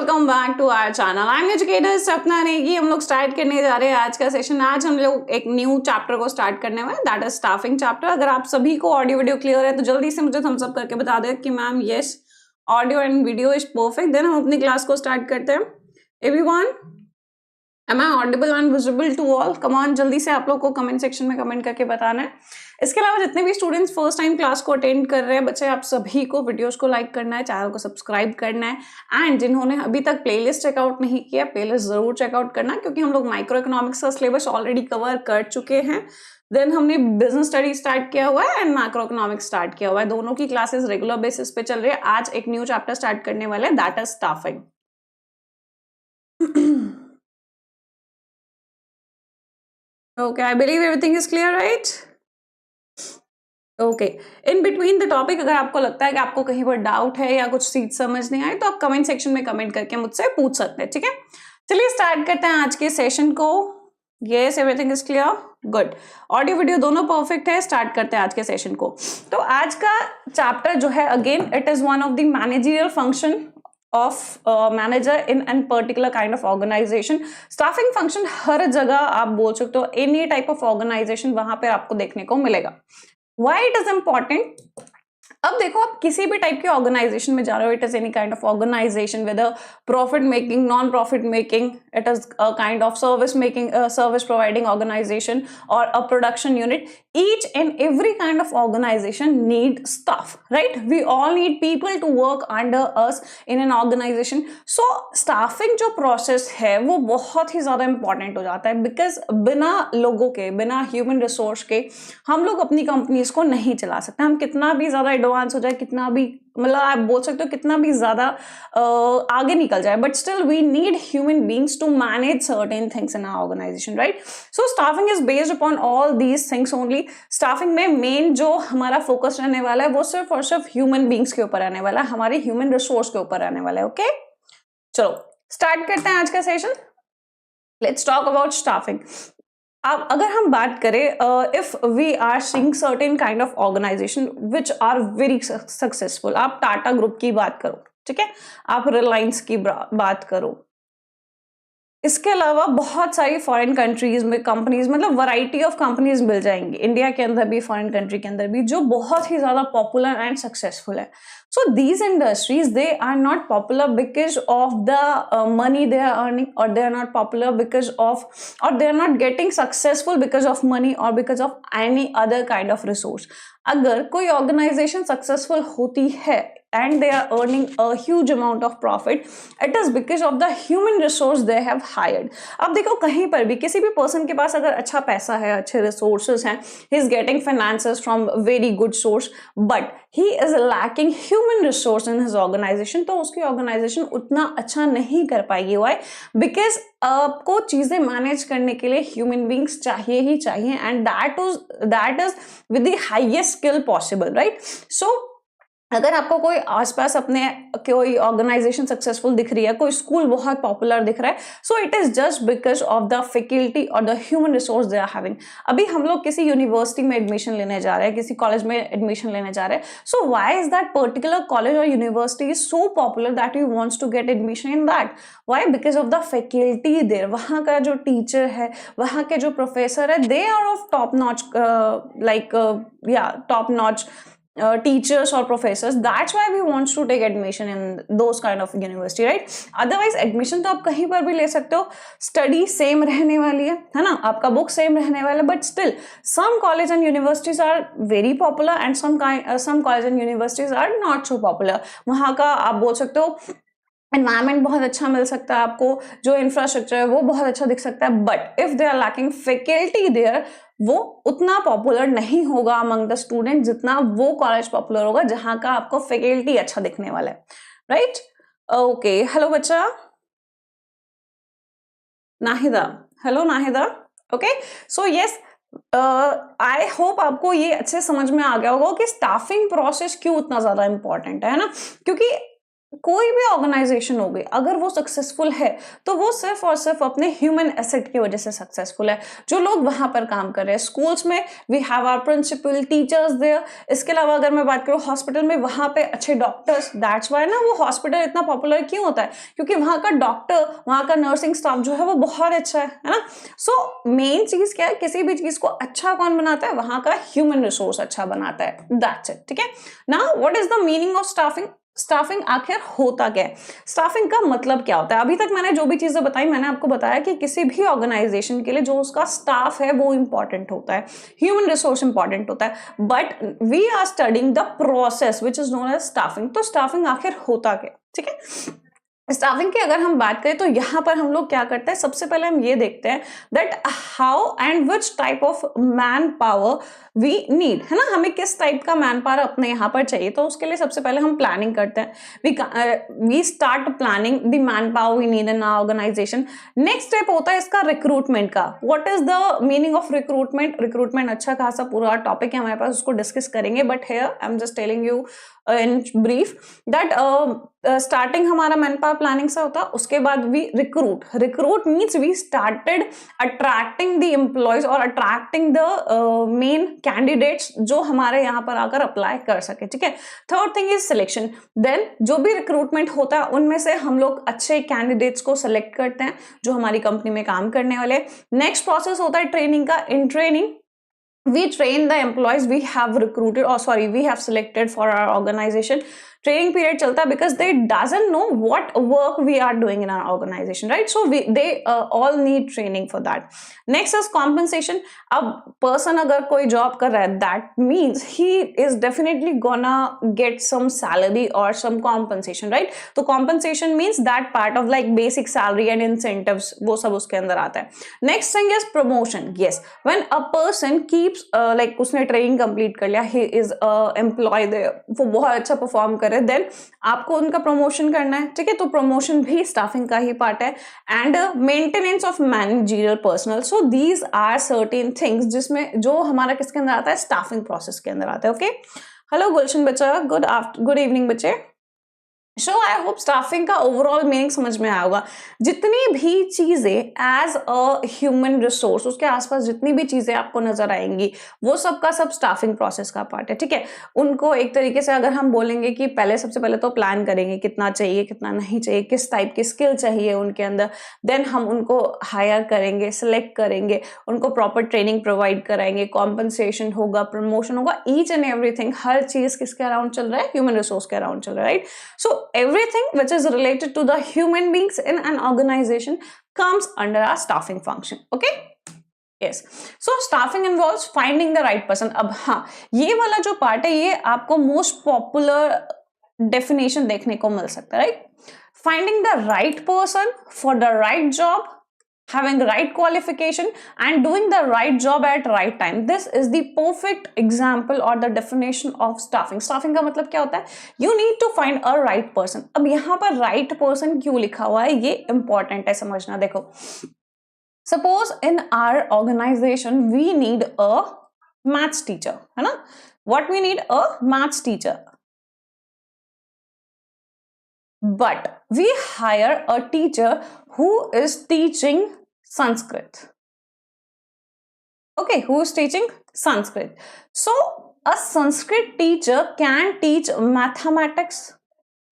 Welcome back to our channel. I am educator Sapna Negi. हम लोग start करने जा रहे हैं आज का सेशन। आज हम लोग एक न्यू चैप्टर को स्टार्ट करने वाले, दैट इज स्टाफिंग चैप्टर। अगर आप सभी को ऑडियो वीडियो क्लियर है तो जल्दी से मुझे थम्स अप करके बता दें कि ma'am yes audio and video is perfect. Then हम अपनी क्लास को स्टार्ट करते हैं। Everyone, am I audible and visible to all? Come on, जल्दी से आप लोग को कमेंट सेक्शन में कमेंट करके बताना है। इसके अलावा जितने भी स्टूडेंट्स फर्स्ट टाइम क्लास को अटेंड कर रहे हैं बच्चे, आप सभी को वीडियोस को लाइक करना है, चैनल को सब्सक्राइब करना है एंड जिन्होंने अभी तक प्लेलिस्ट चेकआउट नहीं किया, प्लेलिस्ट जरूर चेकआउट करना, क्योंकि हम लोग माइक्रो इकोनॉमिक्स का सिलेबस ऑलरेडी कवर कर चुके हैं। देन हमने बिजनेस स्टडी स्टार्ट किया हुआ है एंड मैक्रो इकोनॉमिक्स स्टार्ट किया हुआ है। दोनों की क्लासेस रेगुलर बेसिस पे चल रही है। आज एक न्यू चैप्टर स्टार्ट करने वाले हैं, that is staffing. Okay, I believe everything is clear, right? Okay, in between the topic अगर आपको लगता है कि आपको कहीं पर डाउट है या कुछ चीज समझ नहीं आई तो आप कमेंट सेक्शन में कमेंट करके मुझसे पूछ सकते हैं, ठीक है। चलिए स्टार्ट करते हैं आज के सेशन को। Yes, everything is clear, good. Audio video दोनों परफेक्ट है। स्टार्ट करते हैं आज के सेशन को। तो आज का चैप्टर जो है, again it is one of the managerial function of manager in a particular kind of organization. Staffing function हर जगह आप बोल सकते हो, any type of organization वहां पे आपको देखने को मिलेगा। Why it is important? अब देखो, आप किसी भी टाइप के ऑर्गेनाइजेशन में जा रहे हो, it is any kind of organisation, whether profit making, non profit making, it is a kind of service making, service providing organisation और a production unit, each and every kind of organization need staff, right? We all need people to work under us in an organization. So staffing जो process है वो बहुत ही ज्यादा important हो जाता है, because बिना लोगों के, बिना human resource के हम लोग अपनी कंपनीज को नहीं चला सकते। हम कितना भी ज्यादा एडवांस हो जाए, कितना भी मतलब आप बोल सकते हो कितना भी ज्यादा आगे निकल जाए, but still we need human beings to manage certain things in our organisation, right? So staffing is based upon all these things only. Staffing में मेन जो हमारा फोकस रहने वाला है वो सिर्फ और सिर्फ ह्यूमन बींग्स के ऊपर रहने वाला है, हमारे ह्यूमन रिसोर्स के ऊपर रहने वाला है। ओके, चलो स्टार्ट करते हैं आज का session. Let's talk about staffing. अब अगर हम बात करें, if we are seeing certain kind of organisation which are very successful, आप टाटा ग्रुप की बात करो, ठीक है, आप रिलायंस की बात करो, इसके अलावा बहुत सारी फॉरेन कंट्रीज में कंपनीज, मतलब वैरायटी ऑफ कंपनीज मिल जाएंगी, इंडिया के अंदर भी, फॉरेन कंट्री के अंदर भी, जो बहुत ही ज्यादा पॉपुलर एंड सक्सेसफुल है। So these industries, they are not popular because of the money they are earning, or they are not popular because of, or they are not getting successful because of money or because of any other kind of resource. अगर कोई organisation successful होती है and they are earning a huge amount of profit, it is because of the human resource they have hired. अब देखो, कहीं पर भी किसी भी पर्सन के पास अगर अच्छा पैसा है, अच्छे रिसोर्सेज हैं, he is getting finances from very good source, but he is lacking human resource in his organization, तो उसकी ऑर्गेनाइजेशन उतना अच्छा नहीं कर पाएगी। Why? Because आपको चीजें मैनेज करने के लिए ह्यूमन बींग्स चाहिए ही चाहिए, and that is with the highest skill possible, right? So अगर आपको कोई आसपास अपने कोई ऑर्गेनाइजेशन सक्सेसफुल दिख रही है, कोई स्कूल बहुत पॉपुलर दिख रहा है, so it is just because of the faculty और the human resource they are having. अभी हम लोग किसी यूनिवर्सिटी में एडमिशन लेने जा रहे हैं, किसी कॉलेज में एडमिशन लेने जा रहे हैं, so why is that particular college और university is so popular that you wants to get admission in that? Why? Because of the faculty there. वहाँ का जो टीचर है, वहाँ के जो प्रोफेसर है, they are of top notch, top notch teachers or professors. That's why we want to take admission in those kind of university, right? Otherwise admission तो आप कहीं पर भी ले सकते हो, study same रहने वाली है ना, आपका book same रहने वाला है, but still some college and universities are very popular and some college and universities are not so popular. वहाँ का आप बोल सकते हो एनवायरमेंट बहुत अच्छा मिल सकता है आपको, जो इंफ्रास्ट्रक्चर है वो बहुत अच्छा दिख सकता है, but if they are lacking faculty there, वो उतना पॉपुलर नहीं होगा अमंग द स्टूडेंट जितना वो कॉलेज पॉपुलर होगा जहां का आपको फैकल्टी अच्छा दिखने वाला है, राइट? ओके, हेलो बच्चा Nahida, hello Nahida. Okay, so yes, I hope आपको ये अच्छे समझ में आ गया होगा कि स्टाफिंग प्रोसेस क्यों उतना ज्यादा इंपॉर्टेंट है ना, क्योंकि कोई भी ऑर्गेनाइजेशन हो गई, अगर वो सक्सेसफुल है तो वो सिर्फ और सिर्फ अपने ह्यूमन एसेट की वजह से सक्सेसफुल है, जो लोग वहां पर काम कर रहे हैं। स्कूल्स में we have our principal, teachers there. इसके अलावा अगर मैं बात करूँ हॉस्पिटल में, वहां पे अच्छे डॉक्टर्स, दैट्स वाई ना वो हॉस्पिटल इतना पॉपुलर क्यों होता है, क्योंकि वहां का डॉक्टर, वहां का नर्सिंग स्टाफ जो है वो बहुत अच्छा है ना। सो मेन चीज क्या है, किसी भी चीज को अच्छा कौन बनाता है, वहां का ह्यूमन रिसोर्स अच्छा बनाता है, दैट्स इट। ठीक है, now what is the meaning of staffing? Staffing आखिर होता क्या है, स्टाफिंग का मतलब क्या होता है? अभी तक मैंने जो भी चीजें बताई, मैंने आपको बताया कि किसी भी ऑर्गेनाइजेशन के लिए जो उसका स्टाफ है वो इंपॉर्टेंट होता है, ह्यूमन रिसोर्स इंपॉर्टेंट होता है, but we are studying the process which is known as staffing. तो स्टाफिंग आखिर होता क्या? ठीक है, स्टाफिंग की अगर हम बात करें तो यहां पर हम लोग क्या करते हैं, सबसे पहले हम ये देखते हैं that how and which type of manpower we need, है ना, हमें किस टाइप का मैन पावर अपने यहाँ पर चाहिए। तो उसके लिए सबसे पहले हम प्लानिंग करते हैं, we start planning the manpower we need in our organisation. Next step होता है इसका रिक्रूटमेंट का। What is the meaning of recruitment? Recruitment अच्छा खासा पूरा टॉपिक है हमारे पास, उसको डिस्कस करेंगे, but here I am just telling you in brief that starting हमारा मैन पावर प्लानिंग से होता है, उसके बाद we recruit means we started attracting the employees और अट्रैक्टिंग द मेन कैंडिडेट्स जो हमारे यहाँ पर आकर अप्लाई कर सके। ठीक है, third thing is selection. Then जो भी रिक्रूटमेंट होता है उनमें से हम लोग अच्छे कैंडिडेट्स को सिलेक्ट करते हैं जो हमारी कंपनी में काम करने वाले। नेक्स्ट प्रोसेस होता है ट्रेनिंग का। In training we train the employees we have recruited, or sorry, we have selected for our organization. Training period चलता है because they doesn't know what work we are doing in our organisation, right? So they all need training for that. Next is compensation. अब person अगर कोई job कर रहा है, that means he is definitely gonna get some salary और some compensation, right? तो compensation means that part of like basic salary and incentives, वो सब उसके अंदर आता है। Next thing is promotion. Yes, when a person keeps like उसने training complete कर लिया, ही इज एम्प्लॉय, वो बहुत अच्छा परफॉर्म कर, देन आपको उनका प्रमोशन करना है। ठीक है, तो प्रमोशन भी स्टाफिंग का ही पार्ट है। And maintenance of managerial personnel. So these are certain things जिसमें जो हमारा किसके अंदर आता है, स्टाफिंग प्रोसेस के अंदर आता है। ओके, हेलो गुलशन बच्चा, गुड इवनिंग बच्चे। सो आई होप स्टाफिंग का ओवरऑल मीनिंग समझ में आया होगा। जितनी भी चीजें एज अ ह्यूमन रिसोर्स, उसके आसपास जितनी भी चीजें आपको नजर आएंगी, वो सब का सब स्टाफिंग प्रोसेस का पार्ट है। ठीक है, उनको एक तरीके से अगर हम बोलेंगे कि पहले सबसे पहले तो प्लान करेंगे कितना चाहिए कितना नहीं चाहिए, किस टाइप की स्किल चाहिए उनके अंदर, देन हम उनको हायर करेंगे, सिलेक्ट करेंगे, उनको प्रॉपर ट्रेनिंग प्रोवाइड कराएंगे, कॉम्पनसेशन होगा, प्रमोशन होगा, ईच एंड एवरीथिंग, हर चीज किसके अराउंड चल रहा है, ह्यूमन रिसोर्स के अराउंड चल रहा है, right? So everything which is related to the human beings in an organization comes under our staffing function. Okay, yes, so staffing involves finding the right person. अब हाँ, ये वाला जो पार्ट है ये आपको मोस्ट पॉपुलर डेफिनेशन देखने को मिल सकता है, right? Finding the right person for the right job, having right qualification and doing the right job at right time. This is the perfect example or the definition of staffing. Staffing का मतलब क्या होता है? You need to find a right person. अब यहाँ पर right person क्यों लिखा हुआ है, ये important है समझना। देखो, suppose in our organization we need a maths teacher, है ना? What we need? A maths teacher. But we hire a teacher who is teaching Sanskrit. Okay, who is teaching Sanskrit? So a Sanskrit teacher can teach mathematics?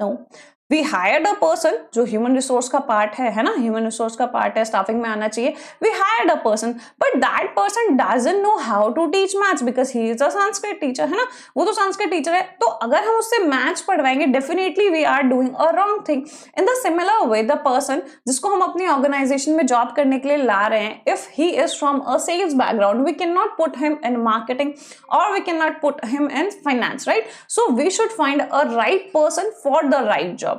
No. We hired a person, जो human resource का part है ना, human resource का part है, staffing में आना चाहिए. We hired a person, but that person doesn't know how to teach maths because he is a Sanskrit teacher, है ना? वो तो Sanskrit teacher है, तो अगर हम उससे maths पढ़वाएंगे, definitely we are doing a wrong thing. In the similar way, the person जिसको हम अपनी organization में job करने के लिए ला रहे हैं, if he is from a sales background, we cannot put him in marketing or we cannot put him in finance, right? So we should find a right person for the right job.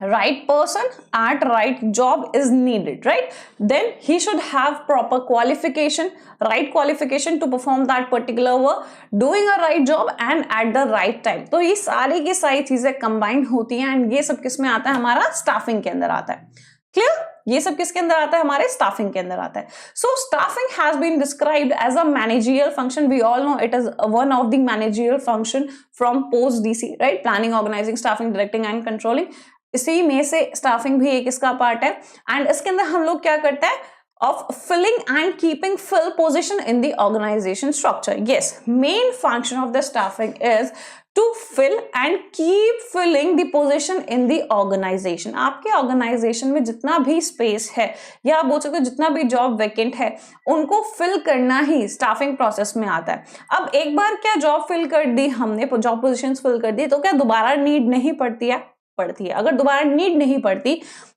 Right person at right job is needed, right? Then he should have proper qualification, right qualification to perform that particular work, doing a right job and at the right time. तो ये सारी की सारी चीजें combine होती हैं and ये सब किस में आता है, हमारा staffing के अंदर आता है। Clear? ये सब किसके अंदर आता है? हमारे स्टाफिंग के अंदर आता है. So staffing has been described as a managerial function. We all know it is one of the managerial function from post DC, right? Planning, organizing, staffing, directing and controlling. इसी में से staffing भी एक इसका पार्ट है. And इसके अंदर हम लोग क्या करते हैं? Of filling and keeping fill position in the organization structure. Yes, main function of the staffing is to fill and keep filling the position in the organization. आपके organization में जितना भी space है या आप बोल सकते हो जितना भी job vacant है उनको fill करना ही staffing process में आता है. अब एक बार क्या job fill कर दी हमने, job positions fill कर दी, तो क्या दोबारा need नहीं पड़ती है? पड़ती है. अगर दोबारा नीड नहीं पड़ती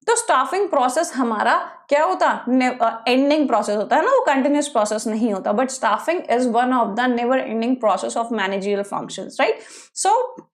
तो स्टाफिंग प्रोसेस हमारा क्या होता? एंडिंग प्रोसेस होता है ना, वो कंटिन्यूस प्रोसेस नहीं होता. But staffing is one of the never ending process of managerial functions, right? So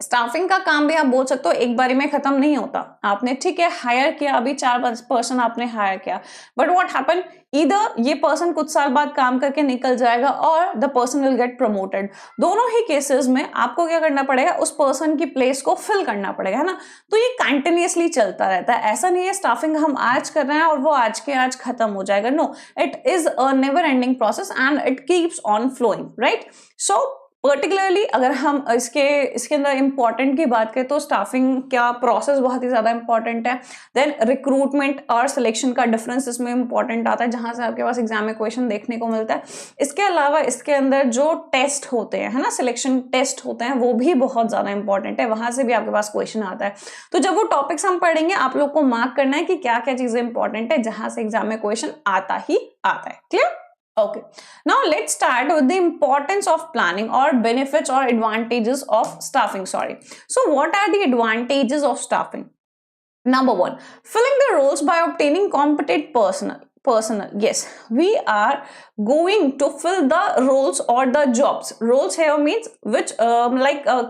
staffing का काम भी आप बोल सकते हो एक बारी में खत्म नहीं होता. आपने ठीक है हायर किया, अभी 4 पर्सन आपने हायर किया, बट व्हाट हैपन, इधर ये पर्सन कुछ साल बाद काम करके निकल जाएगा और the person will get promoted. दोनों ही केसेस में आपको क्या करना पड़ेगा? उस पर्सन की प्लेस को फिल करना पड़ेगा, है ना. तो ये कंटिन्यूअसली चलता रहता है. ऐसा नहीं है स्टाफिंग हम आज कर रहे हैं और वो आज के आज खत्म हो जाएगा. No, it is a never ending process and it keeps on flowing, right? So particularly अगर हम इसके अंदर इंपॉर्टेंट की बात करें तो स्टाफिंग का प्रोसेस बहुत ही ज्यादा इंपॉर्टेंट है. देन रिक्रूटमेंट और सिलेक्शन का डिफरेंस इसमें इंपॉर्टेंट आता है, जहां से आपके पास एग्जाम में क्वेश्चन देखने को मिलता है. इसके अलावा इसके अंदर जो टेस्ट होते हैं, है ना, सिलेक्शन टेस्ट होते हैं, वो भी बहुत ज्यादा इंपॉर्टेंट है. वहां से भी आपके पास क्वेश्चन आता है. तो जब वो टॉपिक्स हम पढ़ेंगे आप लोग को मार्क करना है कि क्या क्या चीजें इंपॉर्टेंट है, जहां से एग्जाम में क्वेश्चन आता ही आता है. Clear? Okay, now let's start with the importance of planning or benefits or advantages of staffing. So what are the advantages of staffing? Number 1, filling the roles by obtaining competent personnel. Yes, we are going to fill the roles or the jobs. Roles here means which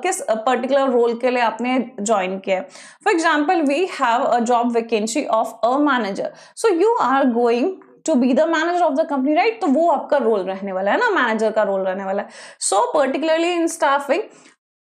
किस particular role के लिए आपने join किया. For example, we have a job vacancy of a manager. So you are going to be the manager of the company, right? तो वो आपका role रहने वाला है ना, मैनेजर का रोल रहने वाला है. So particularly in staffing,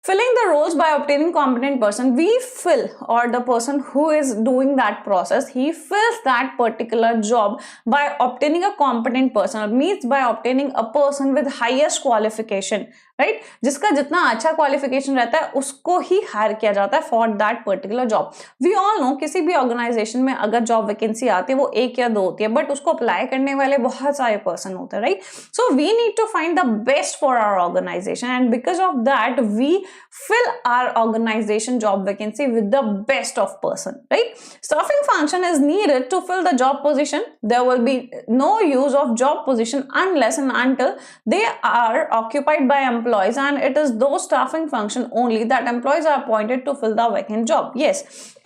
filling the roles by obtaining competent person, we fill, or the person who is doing that process, he fills that particular job by obtaining a competent person, means by obtaining a person with highest qualification, right? जिसका जितना अच्छा qualification रहता है उसको ही higher किया जाता है for that particular job. We all know किसी भी ऑर्गेनाइजेशन में अगर जॉब वैकेंसी आती है वो 1 या 2 होती है, बट उसको अप्लाई करने वाले बहुत सारे पर्सन होते हैं, right? So we need to find the best for our organisation and because of that we fill our organization job vacancy with the best of person, right? Staffing function is needed to fill the job position. There will be no use of job position unless and until they are occupied by employees, and it is those staffing function only that employees are appointed to fill the vacant job. Yes,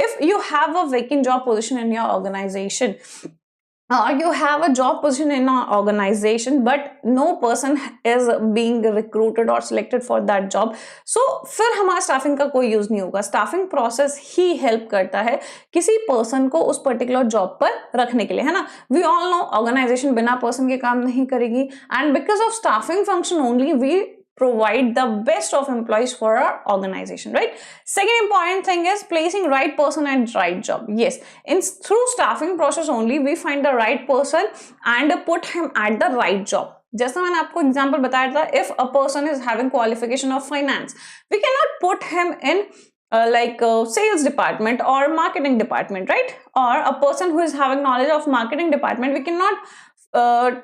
if you have a vacant job position in your organization, or you have a job position in an organization but no person is being recruited or selected for that job, so फिर हमारा staffing का कोई use नहीं होगा. Staffing process ही help करता है किसी person को उस पर्टिकुलर जॉब पर रखने के लिए, है ना. वी ऑल नो ऑर्गेनाइजेशन बिना पर्सन के काम नहीं करेगी, and because of staffing function only we provide the best of employees for our organization, right? Second important thing is placing right person at right job. Yes, through staffing process only we find the right person and put him at the right job. जैसा मैंने आपको example बताया था, if a person is having qualification of finance, we cannot put him in sales department or marketing department, right? Or a person who is having knowledge of marketing department, we cannot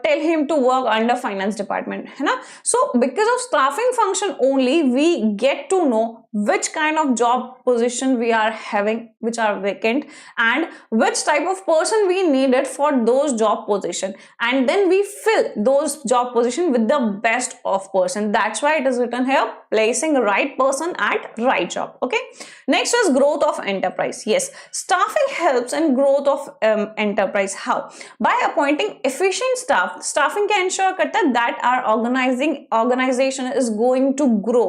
tell him to work under finance department, है ना. So because of staffing function only we get to know which kind of job position we are having, which are vacant, and which type of person we needed for those job position, and then we fill those job position with the best of person. That's why it is written here, placing right person at right job. Okay, next is growth of enterprise. Yes, staffing helps in growth of enterprise. How? By appointing efficient staff. Staffing can ensure that our organization is going to grow,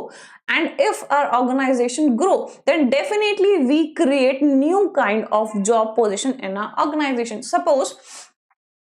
and if our organization grow, then definitely we create new kind of job position in our organization. Suppose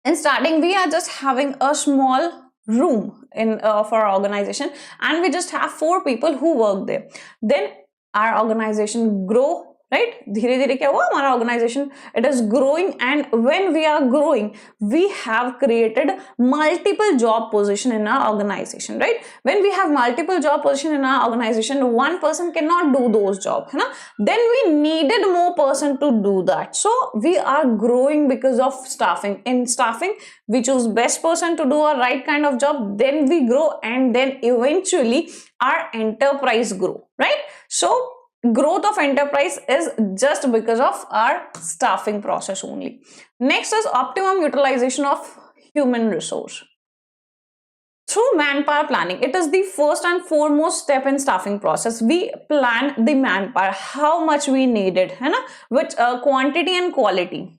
in starting we are just having a small room in for our organization, and we just have 4 people who work there. Then our organization grow, right? धीरे धीरे क्या हुआ हमारा organization, it is growing, and when we are growing we have created multiple job position in our organization, right? When we have multiple job position in our organization, one person cannot do those jobs, है ना? Then we needed more person to do that, so we are growing because of staffing. In staffing we choose best person to do a right kind of job, then we grow, and then eventually our enterprise grow, right? So growth of enterprise is just because of our staffing process only. Next is optimum utilization of human resource through manpower planning. It is the first and foremost step in staffing process. We plan the manpower, how much we needed, है ना, which quantity and quality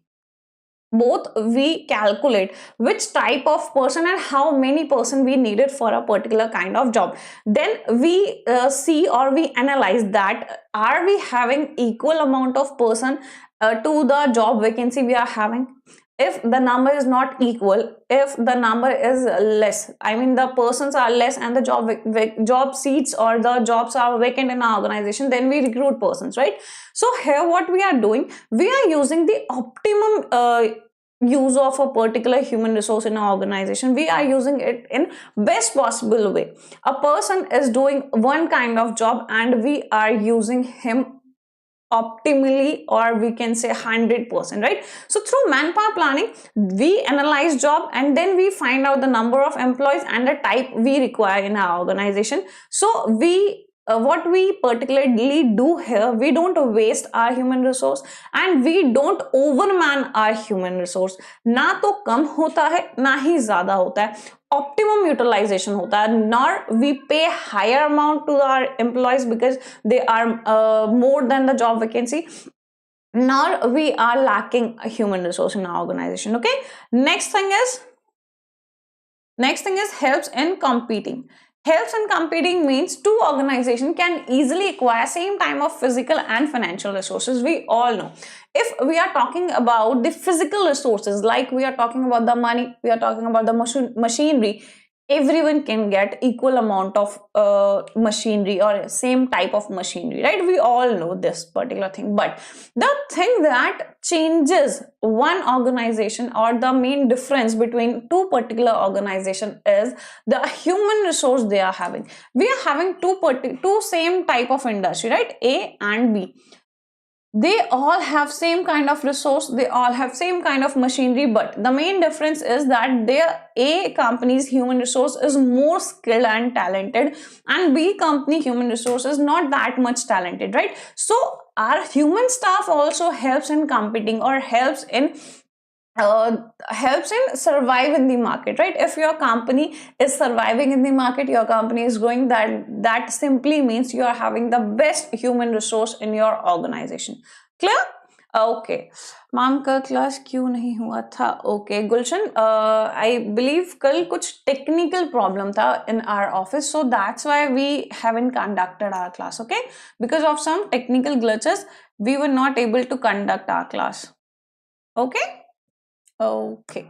both. We calculate which type of person and how many person we needed for a particular kind of job. Then we see or we analyze that are we having equal amount of person to the job vacancy we are having. If the number is not equal, if the number is less, I mean the persons are less and the job seats or the jobs are vacant in our organization, then we recruit persons, right? So here what we are doing, we are using the optimum use of a particular human resource in our organization. We are using it in best possible way. A person is doing one kind of job and we are using him optimally, or we can say 100%, right? So through manpower planning we analyze job and then we find out the number of employees and the type we require in our organization. So we what we particularly do here, we don't waste our human resource and we don't overman our human resource. ना तो कम होता है ना ही ज्यादा होता है, optimum utilization होता है. Nor we pay higher amount to our employees because they are more than the job vacancy, nor we are lacking a human resource in our organization. Okay, next thing is helps in competing. Helps in competing means two organizations can easily acquire same time of physical and financial resources. We all know, if we are talking about the physical resources, like we are talking about the money, we are talking about the machinery, everyone can get equal amount of machinery or same type of machinery, right? We all know this particular thing. But the thing that changes one organization or the main difference between two particular organizations is the human resource they are having. We are having two same type of industry, right? A and B. They all have same kind of resource, they all have same kind of machinery, but the main difference is that their A company's human resource is more skilled and talented, and B company human resource is not that much talented, right? So our human staff also helps in competing or helps in survive in the market, right? If your company is surviving in the market, your company is growing, that simply means you are having the best human resource in your organization. Clear? Okay, ma'am का class क्यों नहीं हुआ था? Okay Gulshan, I believe कल कुछ technical problem था in our office, so that's why we haven't conducted our class. Okay, because of some technical glitches we were not able to conduct our class. Okay. Okay,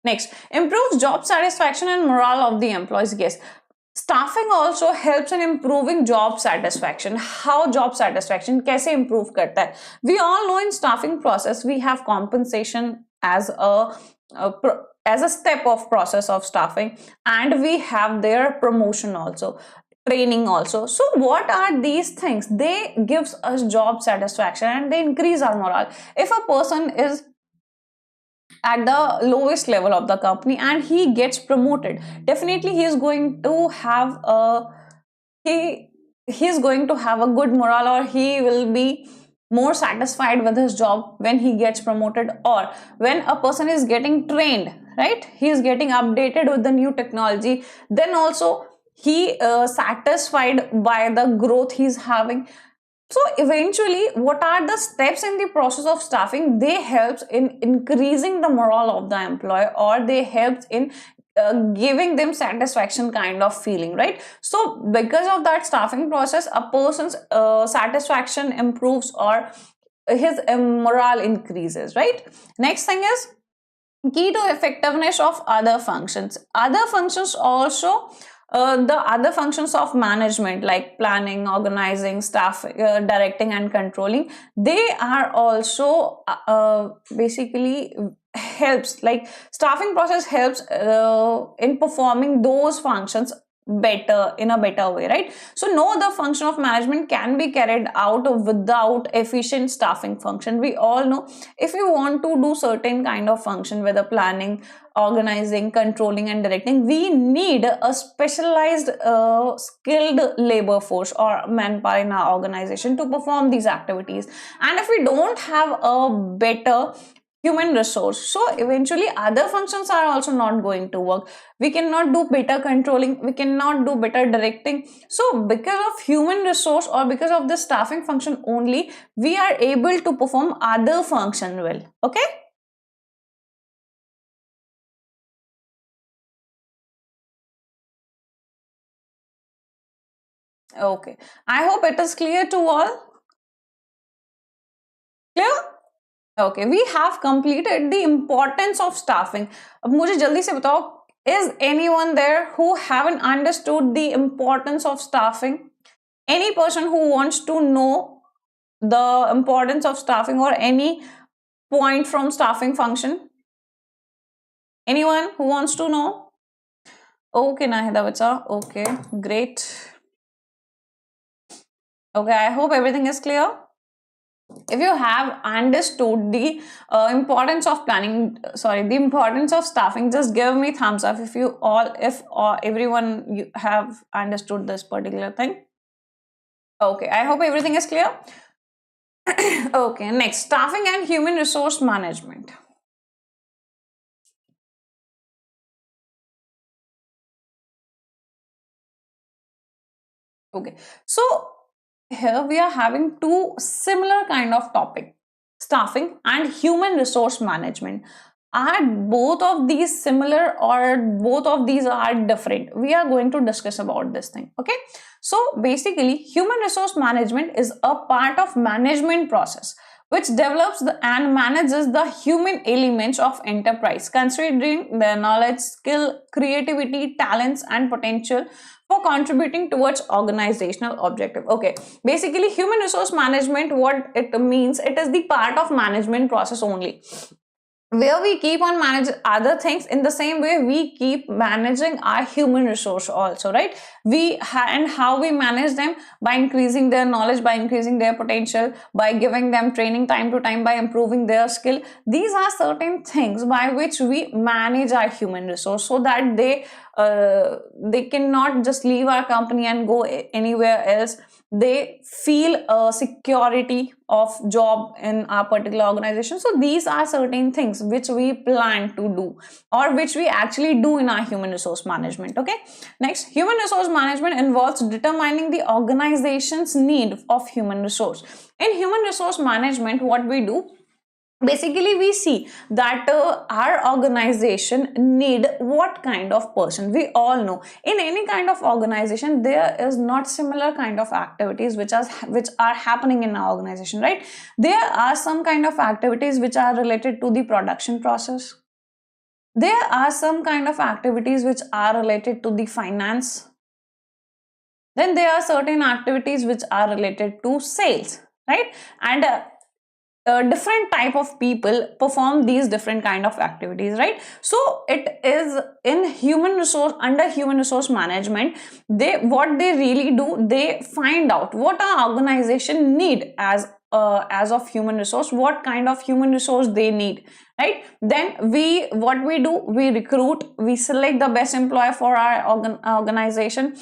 next, improves job satisfaction and morale of the employees. Yes, staffing also helps in improving job satisfaction. How job satisfaction कैसे improve करता है? We all know in staffing process we have compensation as a step of process of staffing, and we have their promotion also, training also. So what are these things? They gives us job satisfaction and they increase our morale. If a person is at the lowest level of the company and he gets promoted, definitely he is going to have a good morale, or he will be more satisfied with his job when he gets promoted. Or when a person is getting trained, right, he is getting updated with the new technology, then also he satisfied by the growth he is having. So eventually, what are the steps in the process of staffing? They helps in increasing the morale of the employee, or they helps in giving them satisfaction kind of feeling, right? So because of that staffing process, a person's satisfaction improves or his morale increases, right? Next thing is key to effectiveness of other functions. Other functions also the other functions of management like planning, organizing, staff, directing and controlling, they are also basically helps, like staffing process helps in performing those functions better, in a better way, right? So no other function of management can be carried out without efficient staffing function. We all know, if you want to do certain kind of function, whether planning, organizing, controlling and directing, we need a specialized skilled labor force or manpower in our organization to perform these activities. And if we don't have a better human resource, so eventually other functions are also not going to work. We cannot do better controlling, we cannot do better directing. So because of human resource or because of the staffing function only, we are able to perform other function well. Okay. Okay, I hope it is clear to all. Clear? Okay, we have completed the importance of staffing. अब मुझे जल्दी से बताओ, is anyone there who haven't understood the importance of staffing? Any person who wants to know the importance of staffing or any point from staffing function? Anyone who wants to know? Okay, Nahida bacha. Okay, great. Okay, I hope everything is clear. If you have understood the importance of planning, the importance of staffing, just give me thumbs up if you all, if everyone you have understood this particular thing. Okay, I hope everything is clear. Okay, next, staffing and human resource management. Okay, so here we are having two similar kind of topic, staffing and human resource management. Are both of these similar or both of these are different? We are going to discuss about this thing. Okay, so basically human resource management is a part of management process which develops and manages the human elements of enterprise, considering their knowledge, skill, creativity, talents and potential for contributing towards organizational objective. Okay, basically human resource management, what it means, it is the part of management process only, where we keep on managing other things. In the same way we keep managing our human resource also, right? And how we manage them? By increasing their knowledge, by increasing their potential, by giving them training time to time, by improving their skill. These are certain things by which we manage our human resource, so that they cannot just leave our company and go anywhere else. They feel a security of job in our particular organization. So these are certain things which we plan to do or which we actually do in our human resource management. Okay, next, human resource management involves determining the organization's need of human resource. In human resource management, what we do, basically we see that our organization need what kind of person. We all know in any kind of organization there is not similar kind of activities which are happening in our organization, right? There are some kind of activities which are related to the production process. There are some kind of activities which are related to the finance. Then there are certain activities which are related to sales, right? And different type of people perform these different kind of activities, right? So it is in human resource, under human resource management, what they really do, they find out what our organization need as of human resource, what kind of human resource they need, right? Then what we do, we recruit, we select the best employer for our organization.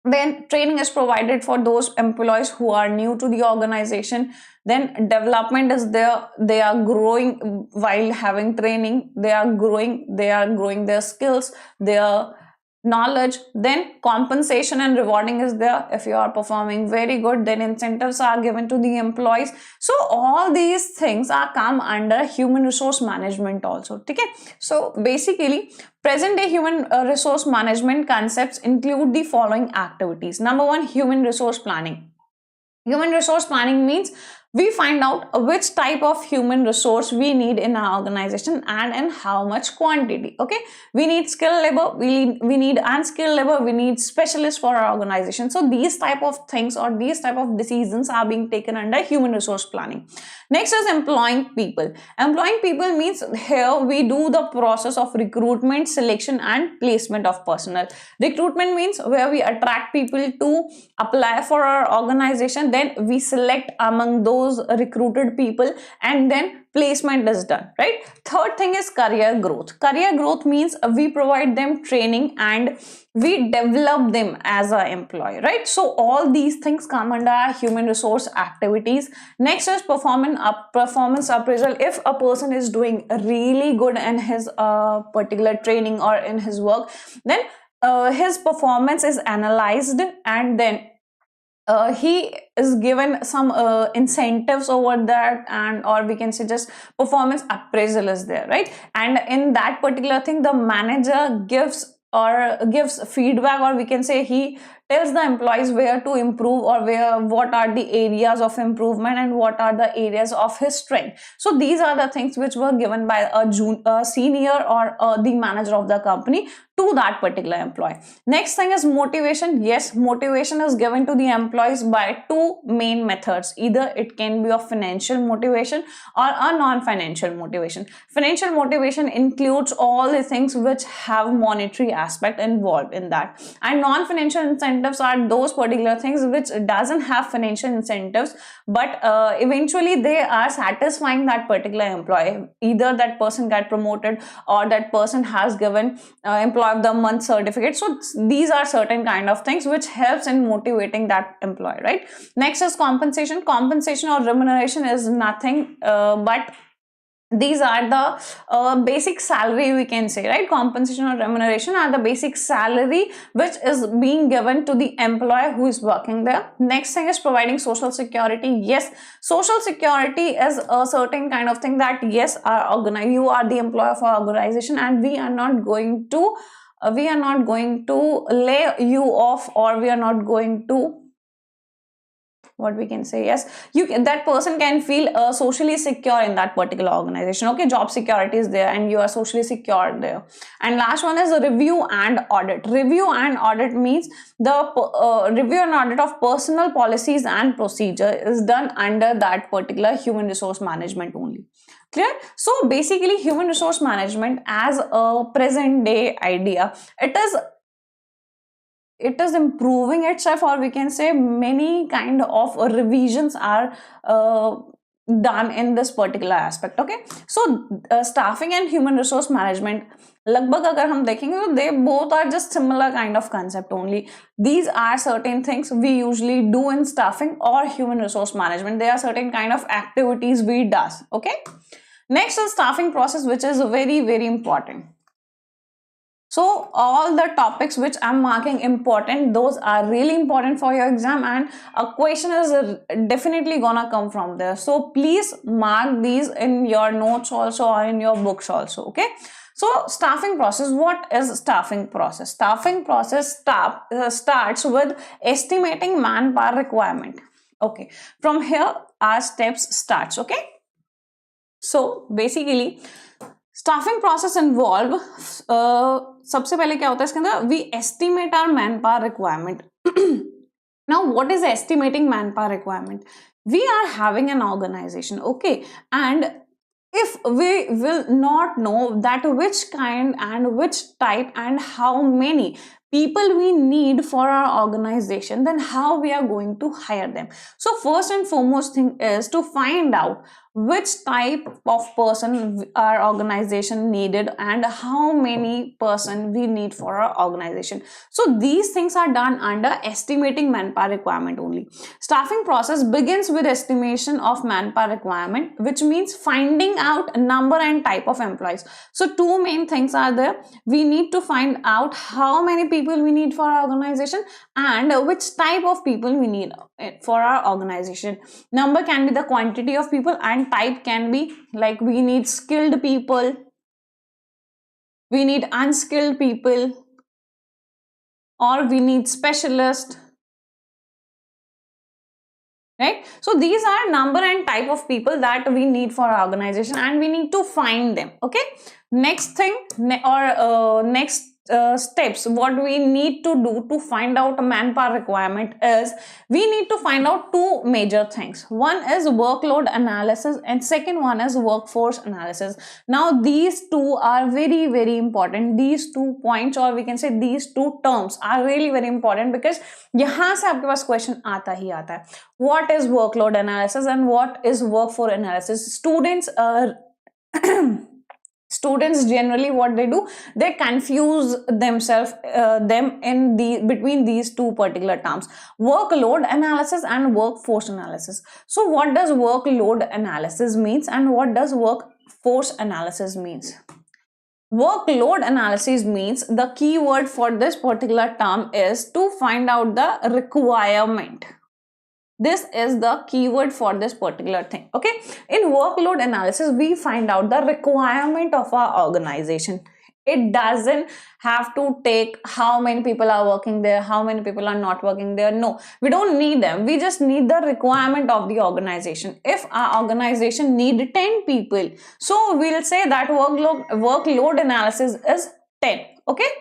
Then training is provided for those employees who are new to the organization. Then development is there, they are growing while having training, they are growing their skills, their knowledge. Then compensation and rewarding is there. If you are performing very good, then incentives are given to the employees. So all these things are come under human resource management also. Okay, so basically present day human resource management concepts include the following activities. Number one, human resource planning. Human resource planning means We find out which type of human resource we need in our organization and in how much quantity. Okay, we need skilled labor, we need unskilled labor, we need specialists for our organization. So these type of things or these type of decisions are being taken under human resource planning. Next is employing people. Employing people means here we do the process of recruitment, selection and placement of personnel. Recruitment means where we attract people to apply for our organization, then we select among those recruited people, and then placement is done, right? Third thing is career growth. Career growth means we provide them training and we develop them as an employee, right? So all these things come under our human resource activities. Next is performance appraisal. If a person is doing really good in his particular training or in his work, then his performance is analyzed, and then he is given some incentives over that, and or we can say just performance appraisal is there, right? And in that particular thing, the manager gives feedback, or we can say he tells the employees where to improve, or what are the areas of improvement and what are the areas of his strength. So these are the things which were given by a senior or the manager of the company to that particular employee. Next thing is motivation. Yes, motivation is given to the employees by two main methods. Either it can be of financial motivation or a non-financial motivation. Financial motivation includes all the things which have monetary aspect involved in that, and non-financial incentives are those particular things which doesn't have financial incentives, but eventually they are satisfying that particular employee. Either that person got promoted or that person has given employee of the month certificate. So these are certain kind of things which helps in motivating that employee, right? Next is compensation. Compensation or remuneration is nothing but these are the basic salary, we can say, right? Compensation or remuneration are the basic salary which is being given to the employee who is working there. Next thing is providing social security. Yes, social security is a certain kind of thing that yes, you are the employer of our organization, and we are not going to lay you off, or we are not going to, what we can say, yes, that person can feel socially secure in that particular organization. Okay, job security is there and you are socially secure there. And last one is a review and audit. Review and audit means the review and audit of personal policies and procedure is done under that particular human resource management only. Clear? So basically human resource management as a present day idea, it is improving itself, or we can say many kind of revisions are done in this particular aspect. Okay, so staffing and human resource management, लगभग अगर हम देखेंगे तो they both are just similar kind of concept only. These are certain things we usually do in staffing or human resource management. There are certain kind of activities we does. Okay, next is staffing process, which is very, very important. So all the topics which I'm marking important, those are really important for your exam, and a question is definitely gonna come from there. So please mark these in your notes also or in your books also. Okay. So staffing process, what is staffing process? Staffing process starts with estimating manpower requirement. Okay. From here our steps starts. Okay. So basically staffing process involve सबसे पहले क्या होता है इसके अंदर, we estimate our manpower requirement. Now what is estimating manpower requirement? We are having an organization, okay, and if we will not know that which kind and which type and how many people we need for our organization, then how we are going to hire them. So first and foremost thing is to find out which type of person our organization needed and how many person we need for our organization. So these things are done under estimating manpower requirement only. Staffing process begins with estimation of manpower requirement, which means finding out number and type of employees. So two main things are there. We need to find out how many people we need for our organization and which type of people we need for our organization. Number can be the quantity of people, and type can be like we need skilled people, we need unskilled people, or we need specialist, right? So these are number and type of people that we need for our organization, and we need to find them. Okay, next thing next steps what we need to do to find out a manpower requirement is we need to find out two major things. One is workload analysis and second one is workforce analysis. Now these two are very very important. These 2 points, or we can say these two terms, are really very important because यहाँ से आपके पास question आता ही आता है. What is workload analysis and what is workforce analysis? Students generally what they do, they confuse themselves between these two particular terms, workload analysis and workforce analysis. So what does workload analysis means and what does workforce analysis means? Workload analysis means the keyword for this particular term is to find out the requirement. This is the keyword for this particular thing. Okay, in workload analysis we find out the requirement of our organization. It doesn't have to take how many people are working there, how many people are not working there. No, we don't need them. We just need the requirement of the organization. If our organization need 10 people, so we'll say that workload analysis is 10. Okay,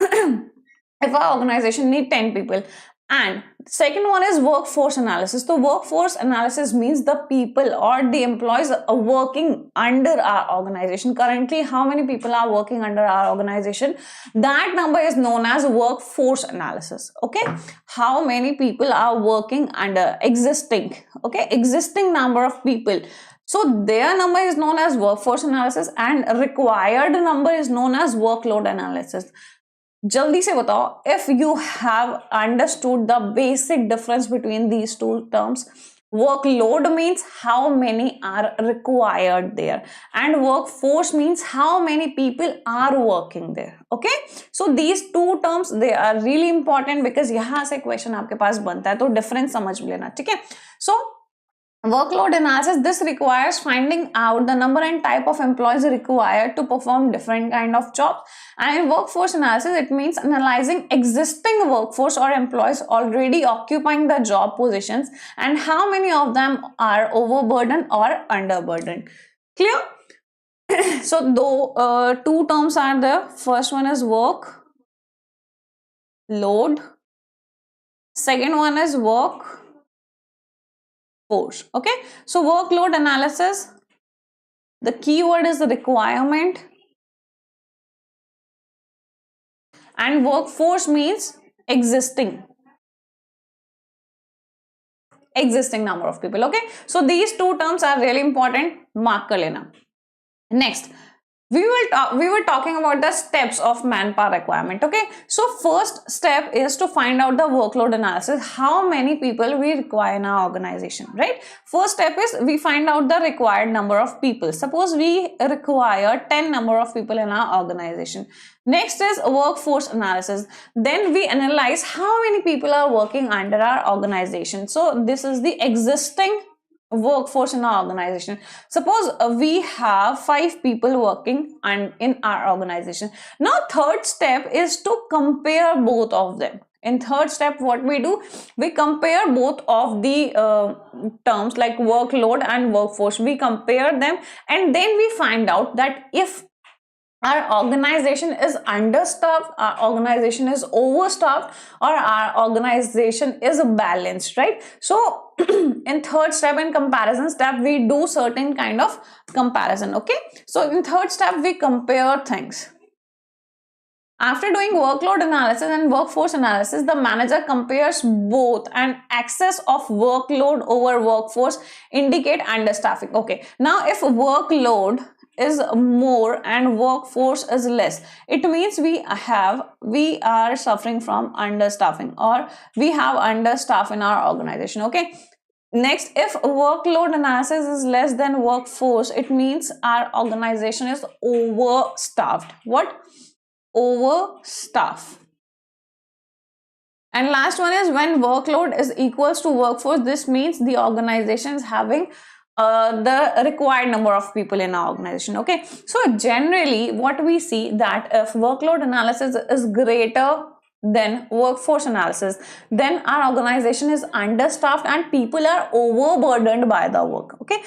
if our organization need 10 people. And second one is workforce analysis. So workforce analysis means the people or the employees are working under our organization. Currently, how many people are working under our organization? That number is known as workforce analysis. Okay, how many people are working under existing? Okay, existing number of people. So their number is known as workforce analysis and required number is known as workload analysis. जल्दी से बताओ, if you have understood the basic difference between these two terms, workload means how many are required there and workforce means how many people are working there. Okay, so these two terms they are really important because यहाँ से question आपके पास बनता है तो difference समझ लेना. ठीक है, so workload analysis, this requires finding out the number and type of employees required to perform different kind of jobs. And in workforce analysis, it means analyzing existing workforce or employees already occupying the job positions and how many of them are overburdened or underburdened. Clear? So though two terms are there. First one is work load. Second one is work force. Okay, so workload analysis, the keyword is the requirement and workforce means existing number of people. Okay, so these two terms are really important, mark kar lena. Next, we were talking about the steps of manpower requirement. Okay, so first step is to find out the workload analysis, how many people we require in our organization, right? First step is we find out the required number of people. Suppose we require 10 number of people in our organization. Next is workforce analysis. Then we analyze how many people are working under our organization. So this is the existing workforce in our organization. Suppose we have 5 people working in our organization. Now third step is to compare both of them. In third step, what we do, we compare both of the terms like workload and workforce. We compare them and then we find out that if our organization is understaffed, our organization is overstaffed, or our organization is balanced, right? So in third step, in comparison step, we do certain kind of comparison. Okay, so in third step we compare things. After doing workload analysis and workforce analysis, the manager compares both and excess of workload over workforce indicate understaffing. Okay, now if workload is more and workforce is less, it means we are suffering from understaffing or we have understaff in our organization. Okay, next, if workload analysis is less than workforce, it means our organization is overstaffed. What? Overstaff. And last one is when workload is equals to workforce, this means the organization is having the required number of people in our organization. Okay, so generally what we see that if workload analysis is greater then workforce analysis, then our organization is understaffed and people are overburdened by the work. Okay,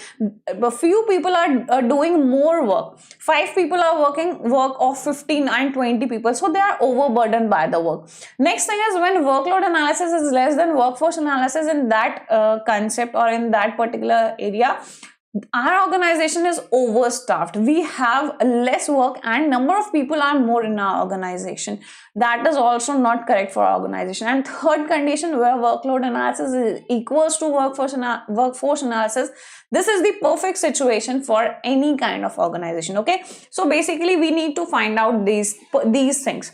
a few people are doing more work, 5 people are working work of 15 and 20 people, so they are overburdened by the work. Next thing is when workload analysis is less than workforce analysis in that concept or in that particular area, our organization is overstaffed, we have less work and number of people are more in our organization. That is also not correct for our organization. And third condition, where workload analysis is equals to workforce analysis, this is the perfect situation for any kind of organization. Okay, so basically we need to find out these things.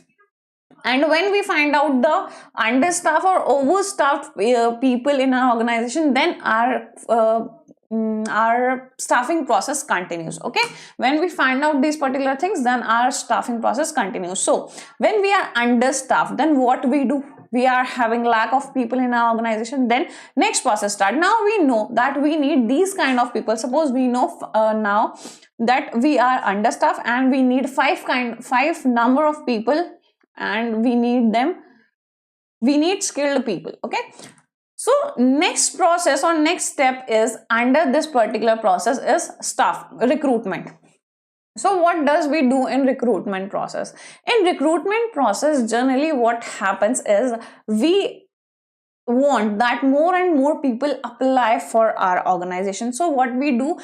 And when we find out the understaffed or overstaffed people in our organization, then our staffing process continues. Okay, when we find out these particular things, then our staffing process continues. So when we are understaffed, then what we do? We are having lack of people in our organization, then next process start. Now we know that we need these kind of people. Suppose we know now that we are understaffed and we need five number of people, and we need skilled people. Okay, so next process or next step is under this particular process is staff recruitment. So what does we do in recruitment process? In recruitment process, generally what happens is we want that more and more people apply for our organization. So what we do,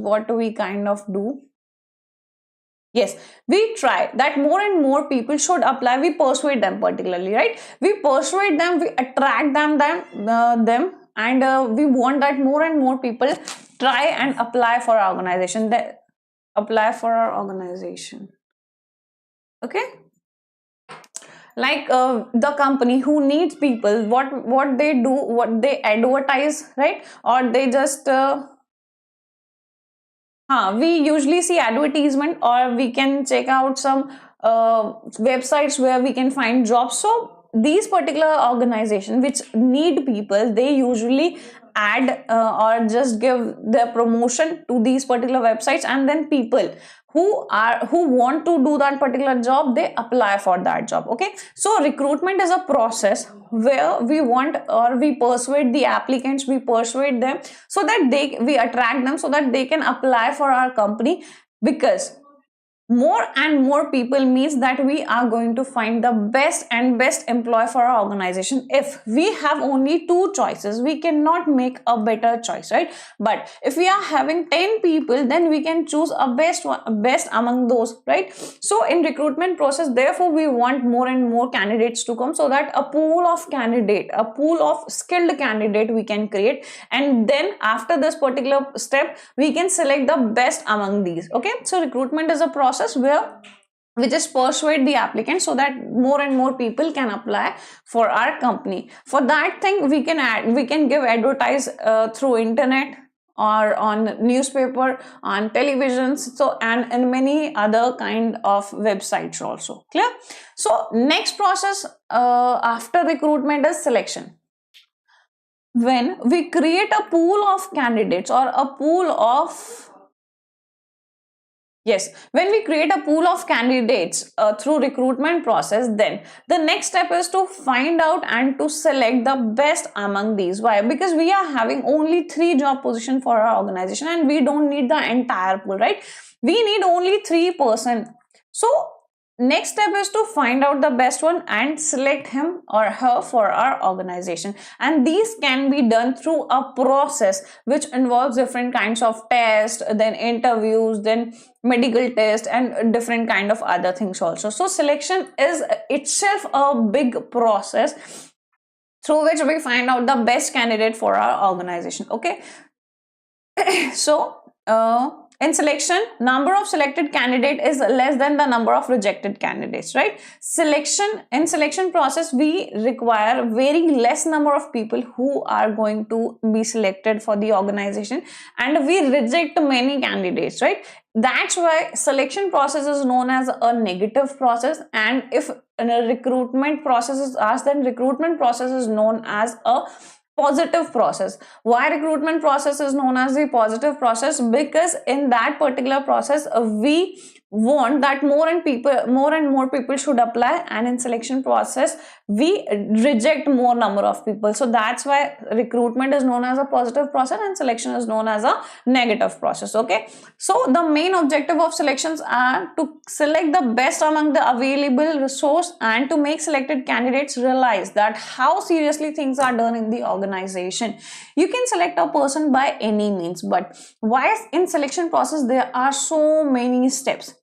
what do we kind of do? Yes, we try that more and more people should apply. We persuade them particularly, right? We persuade them, we attract them, and we want that more and more people try and apply for our organization. Okay, like the company who needs people, what they do, what they advertise, right? Or they just we usually see advertisement, or we can check out some websites where we can find jobs. So these particular organizations which need people, they usually add or just give their promotion to these particular websites, and then people who want to do that particular job, they apply for that job. Okay, so recruitment is a process where we want or we persuade the applicants, we persuade them so that we attract them so that they can apply for our company, because more and more people means that we are going to find the best employee for our organization. If we have only 2 choices, we cannot make a better choice, right? But if we are having 10 people, then we can choose a best among those, right? So in recruitment process, therefore we want more and more candidates to come, so that a pool of skilled candidate we can create, and then after this particular step we can select the best among these. Okay, so recruitment is a process where we just persuade the applicant so that more and more people can apply for our company. For that thing, we can give advertise through internet or on newspaper, on televisions, so and many other kind of websites also. Clear? So next process after recruitment is selection. When we create a pool of candidates or a pool of when we create a pool of candidates through recruitment process, then the next step is to find out and to select the best among these. Why? Because we are having only 3 job positions for our organization and we don't need the entire pool, right? We need only 3%. So next step is to find out the best one and select him or her for our organization. And these can be done through a process which involves different kinds of tests, then interviews, then medical test, and different kind of other things also. So selection is itself a big process through which we find out the best candidate for our organization. Okay, so in selection, number of selected candidate is less than the number of rejected candidates, right? In selection process, we require very less number of people who are going to be selected for the organization, and we reject many candidates, right? That's why selection process is known as a negative process. And if a recruitment process is asked, then recruitment process is known as a positive process. Why recruitment process is known as the positive process? Because in that particular process we want that more and more people should apply, and in selection process we reject more number of people. So that's why recruitment is known as a positive process and selection is known as a negative process. Okay, so the main objective of selections are to select the best among the available resource and to make selected candidates realize that how seriously things are done in the organization. You can select a person by any means, but why in selection process there are so many steps?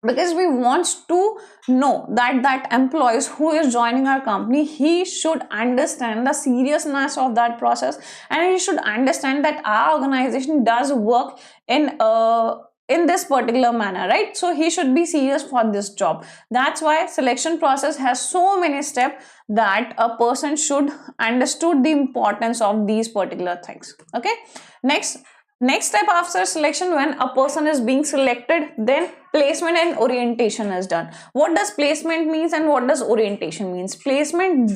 Because we want to know that employees who is joining our company, he should understand the seriousness of that process, and he should understand that our organization does work in this particular manner, right? So he should be serious for this job. That's why selection process has so many steps, that a person should understood the importance of these particular things. Okay, next step after selection, when a person is being selected, then placement and orientation is done. What does placement means and what does orientation means? Placement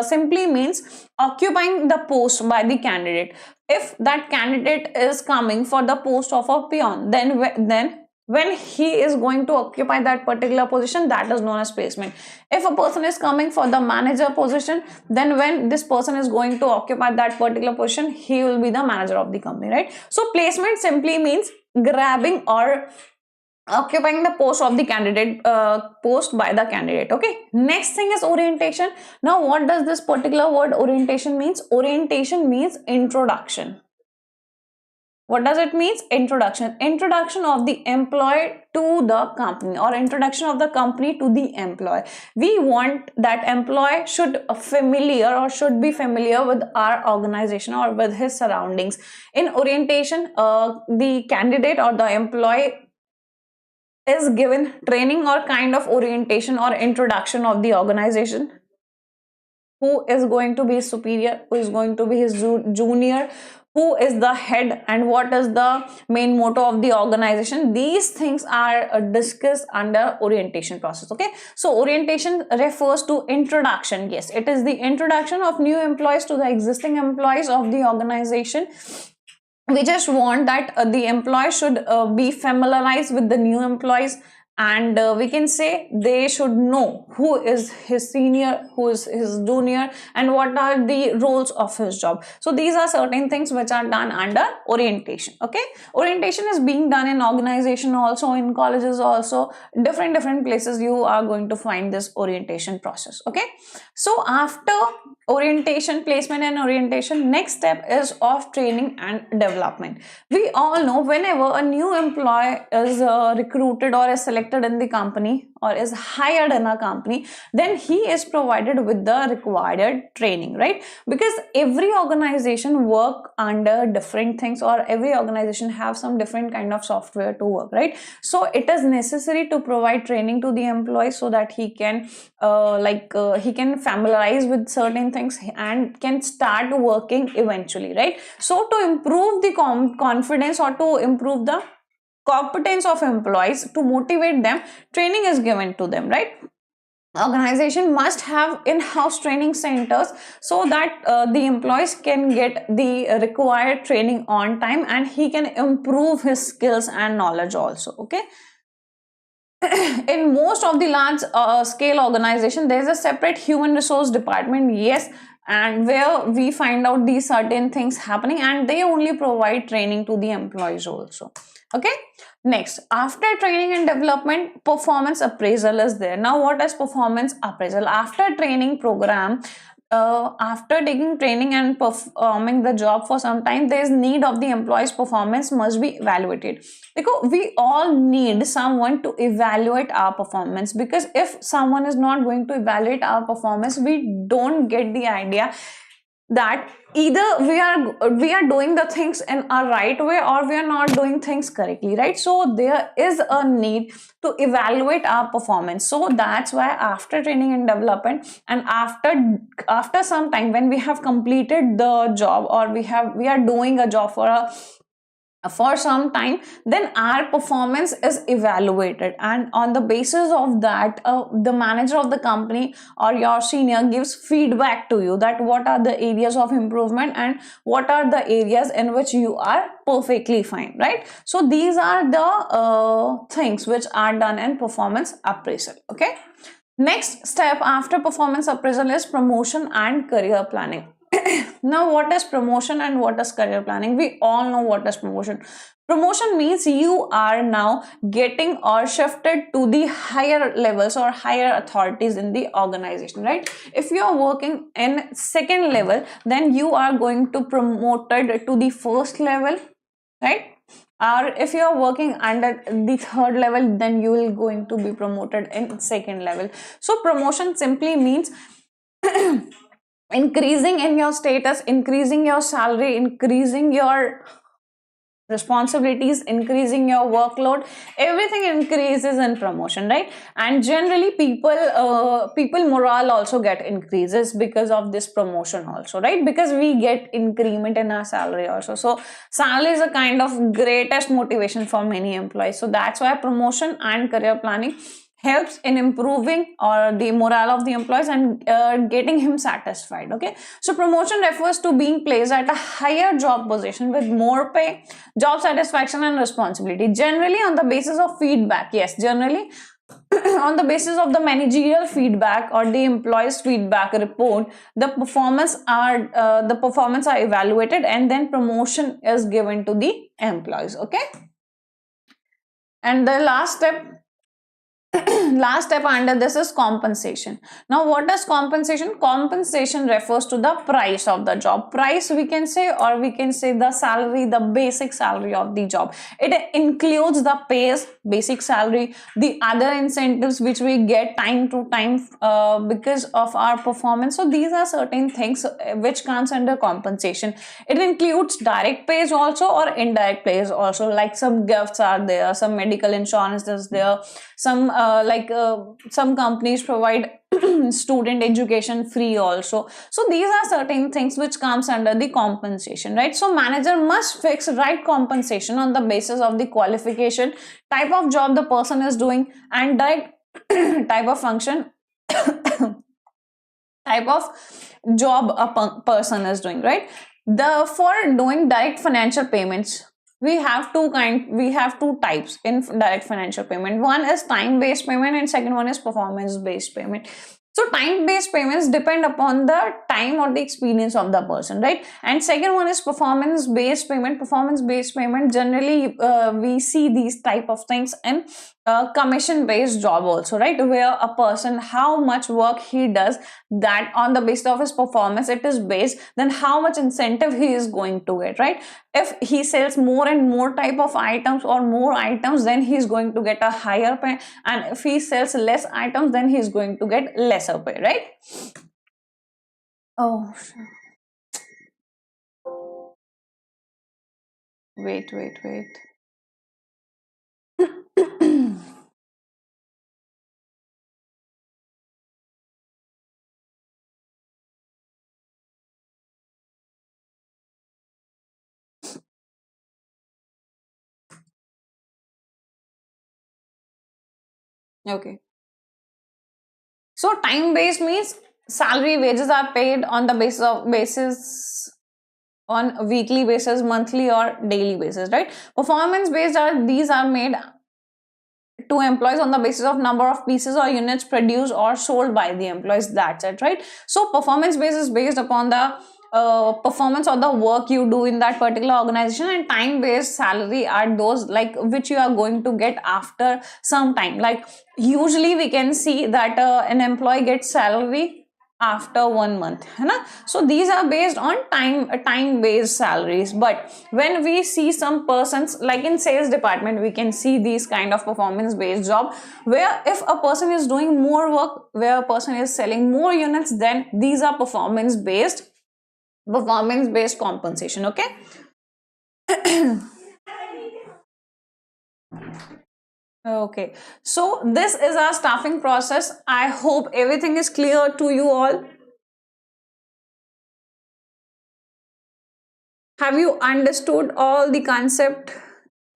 simply means occupying the post by the candidate. If that candidate is coming for the post of a peon, then when he is going to occupy that particular position, that is known as placement. If a person is coming for the manager position, then when this person is going to occupy that particular position, he will be the manager of the company, right? So placement simply means grabbing or occupying the post of the candidate, post by the candidate. Okay, next thing is orientation. Now what does this particular word orientation means? Orientation means introduction. What does it mean? Introduction of the employee to the company, or introduction of the company to the employee. We want that employee should be familiar with our organization or with his surroundings. In orientation, the candidate or the employee is given training or kind of orientation or introduction of the organization. Who is going to be his superior, who is going to be his junior, who is the head, and what is the main motto of the organization. These things are discussed under orientation process. Okay, so orientation refers to introduction. Yes, it is the introduction of new employees to the existing employees of the organization. We just want that the employee should be familiarized with the new employees, and we can say they should know who is his senior, who is his junior, and what are the roles of his job. So these are certain things which are done under orientation. Okay, orientation is being done in organization also, in colleges also, different places you are going to find this orientation process. Okay, so after orientation, placement and orientation, next step is of training and development. We all know whenever a new employee is recruited or is selected in the company or is hired in a company, then he is provided with the required training, right? Because every organization work under different things, or every organization have some different kind of software to work, right? So it is necessary to provide training to the employee so that he can he can familiarize with certain things and can start working eventually, right? So to improve the confidence or to improve the competence of employees, to motivate them, training is given to them, right? Organization must have in-house training centers so that the employees can get the required training on time and he can improve his skills and knowledge also. Okay, in most of the large scale organization, there is a separate human resource department. Yes, and where we find out these certain things happening, and they only provide training to the employees also. Okay, next, after training and development, performance appraisal is there. Now what is performance appraisal? After training program, after taking training and performing the job for some time, there is need of the employee's performance must be evaluated, because we all need someone to evaluate our performance. Because if someone is not going to evaluate our performance, we don't get the idea that either we are doing the things in a right way or we are not doing things correctly, right? So there is a need to evaluate our performance. So that's why after training and development, and after some time, when we have completed the job or we are doing a job for for some time, then our performance is evaluated, and on the basis of that, the manager of the company or your senior gives feedback to you that what are the areas of improvement and what are the areas in which you are perfectly fine, right? So these are the things which are done in performance appraisal. Okay, next step after performance appraisal is promotion and career planning. Now, what is promotion and what is career planning? We all know what is promotion. Promotion means you are now getting or shifted to the higher levels or higher authorities in the organization, right? If you are working in second level, then you are going to promoted to the first level, right? Or if you are working under the third level, then you will going to be promoted in second level. So promotion simply means increasing in your status, increasing your salary, increasing your responsibilities, increasing your workload. Everything increases in promotion, right? And generally people morale also get increases because of this promotion also, right? Because we get increment in our salary also. So salary is a kind of greatest motivation for many employees. So that's why promotion and career planning helps in improving or the morale of the employees and getting him satisfied. Okay, so promotion refers to being placed at a higher job position with more pay, job satisfaction and responsibility, generally on the basis of feedback. Yes, generally on the basis of the managerial feedback or the employees feedback report, the performance are evaluated and then promotion is given to the employees. Okay, and the last step under this is compensation. Now, what is compensation? Compensation refers to the price of the job. Price we can say, or we can say the salary, the basic salary of the job. It includes the pays, basic salary, the other incentives which we get time to time because of our performance. So these are certain things which comes under compensation. It includes direct pays also or indirect pays also, like some gifts are there, some medical insurance is there, some some companies provide student education free also. So these are certain things which comes under the compensation, right? So manager must fix right compensation on the basis of the qualification, type of job the person is doing, and direct type of function type of job a person is doing, right? For doing direct financial payments, we have two types in direct financial payment. One is time based payment and second one is performance based payment. So time based payments depend upon the time or the experience of the person, right? And second one is performance based payment. Performance based payment, generally we see these type of things in commission based job also, right? Where a person, how much work he does, that on the basis of his performance it is based, then how much incentive he is going to get, right? If he sells more and more type of items or more items, then he is going to get a higher pay, and if he sells less items, then he is going to get lesser pay, right? Oh, wait. Okay, so time based means salary, wages are paid on the basis on weekly basis, monthly or daily basis, right? Performance based are made to employees on the basis of number of pieces or units produced or sold by the employees. That's it, right? So performance based is based upon the performance or the work you do in that particular organization, and time based salary are those like which you are going to get after some time. Like usually we can see that an employee gets salary after 1 month, है ना? So these are based on time based salaries. But when we see some persons like in sales department, we can see these kind of performance based job where if a person is doing more work, where a person is selling more units, then these are performance based compensation. Okay. Okay, so this is our staffing process. I hope everything is clear to you all. Have you understood all the concept?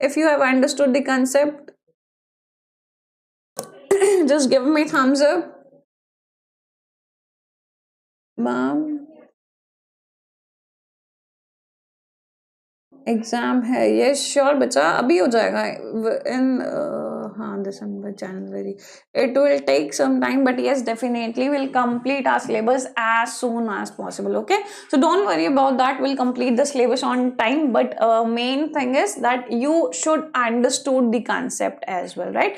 If you have understood the concept, just give me thumbs up. Mom, exam है, yes sure बच्चा, अभी हो जाएगा in हाँ December January. It will take some time but yes definitely will complete our syllabus as soon as possible. Okay, so don't worry about that, will complete the syllabus on time. But main thing is that you should understood the concept as well, right?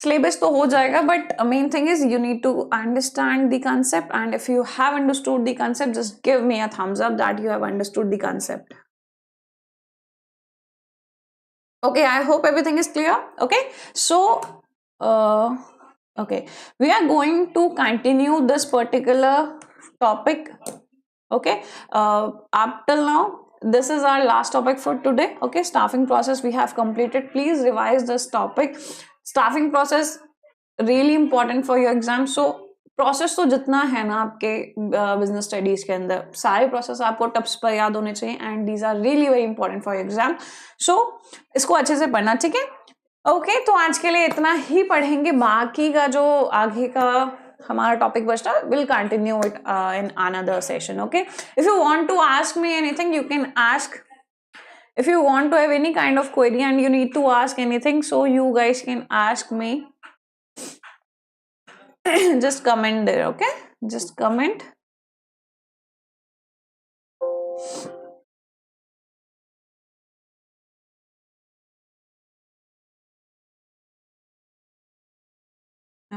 Syllabus तो हो जाएगा, but main thing is you need to understand the concept, and if you have understood the concept, just give me a thumbs up that you have understood the concept. Okay, I hope everything is clear. Okay, so okay, we are going to continue this particular topic. Okay, up till now this is our last topic for today. Okay, staffing process we have completed. Please revise this topic. Staffing process really important for your exam. So process तो जितना है ना आपके business studies के अंदर, सारे process आपको tips पर याद होने चाहिए, and these are really very important for exam. So इसको अच्छे से पढ़ना, ठीक है? ओके, तो आज के लिए इतना ही पढ़ेंगे. बाकी का जो आगे का हमारा टॉपिक बचता है, will continue it in another session. Okay, if you want to ask me anything you can ask. If you want to have any kind of query and you need to ask anything, so you guys can ask me. Just comment there, okay? Just comment.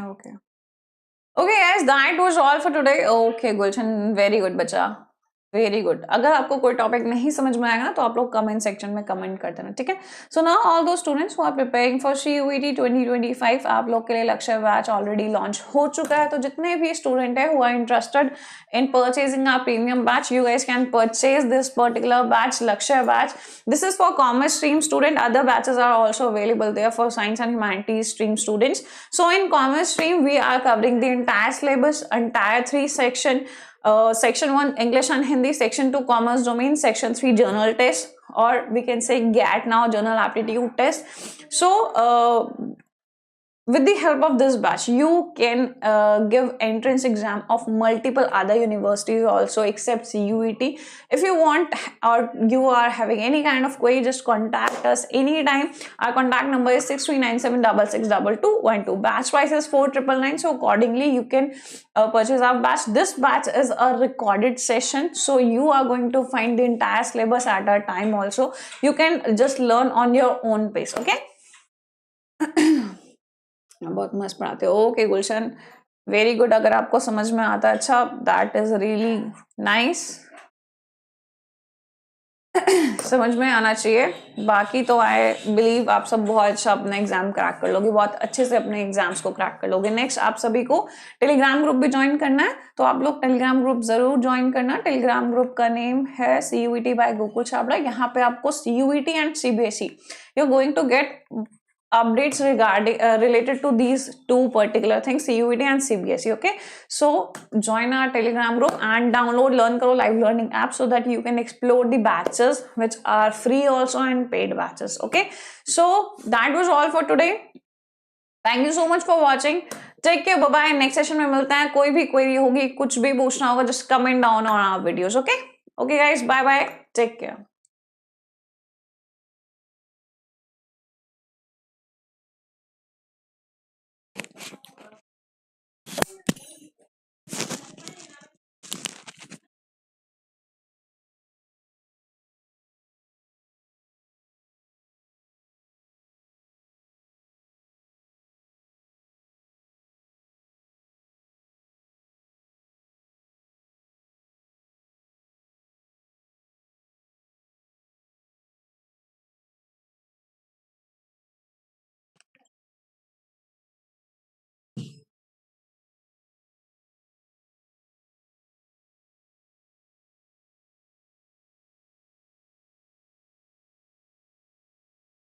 Okay. Okay guys, that was all for today. Okay Gulshan, very good बच्चा, very good. अगर आपको कोई topic नहीं समझ में आएगा ना तो आप लोग कमेंट सेक्शन में कमेंट कर देना, ठीक है? So now all those students who are preparing for CUET 2025, आप लोग के लिए लक्ष्य बैच ऑलरेडी लॉन्च हो चुका है. तो जितने भी स्टूडेंट है who are interested in purchasing our premium batch, you guys can purchase this particular batch, Lakshya batch. This is for commerce stream student. Other batches are also available there for science and humanities stream students. So in commerce stream we are covering the entire syllabus, entire 3 section. Section 1 English and Hindi, Section 2 Commerce Domain, Section 3 Journal Test, or we can say GAT now, Journal Aptitude Test. So with the help of this batch you can give entrance exam of multiple other universities also except CUET. If you want or you are having any kind of query, just contact us anytime. Our contact number is 6397662212. Batch price is 4999, so accordingly you can purchase our batch. This batch is a recorded session, so you are going to find the entire syllabus at our time also. You can just learn on your own pace. Okay. बहुत मस्त पढ़ाते हो. Okay गुलशन, very good. अगर आपको समझ में आता है, अच्छा, दैट इज रियली नाइस. समझ में आना चाहिए. बाकी तो आई बिलीव आप सब बहुत अच्छा अपना एग्जाम क्रैक कर लोगे, बहुत अच्छे से अपने एग्जाम्स को क्रैक कर लोगे. नेक्स्ट आप सभी को टेलीग्राम ग्रुप भी ज्वाइन करना है, तो आप लोग टेलीग्राम ग्रुप जरूर ज्वाइन करना. टेलीग्राम ग्रुप का नेम है CUET बाय गोकुल छाबड़ा. यहाँ पे आपको CUET and CBSE you are going to get updates regarding related to these two particular things, CUET and CBSE. Okay, so join our telegram group and download Learn Karo live learning app so that you can explore the batches which are free also and paid batches. Okay, so that was all for today. Thank you so much for watching. Take care, bye bye. Next session में मिलते हैं. कोई भी query होगी, कुछ भी पूछना होगा, just comment down on our videos. Okay, okay guys, bye bye. Take care.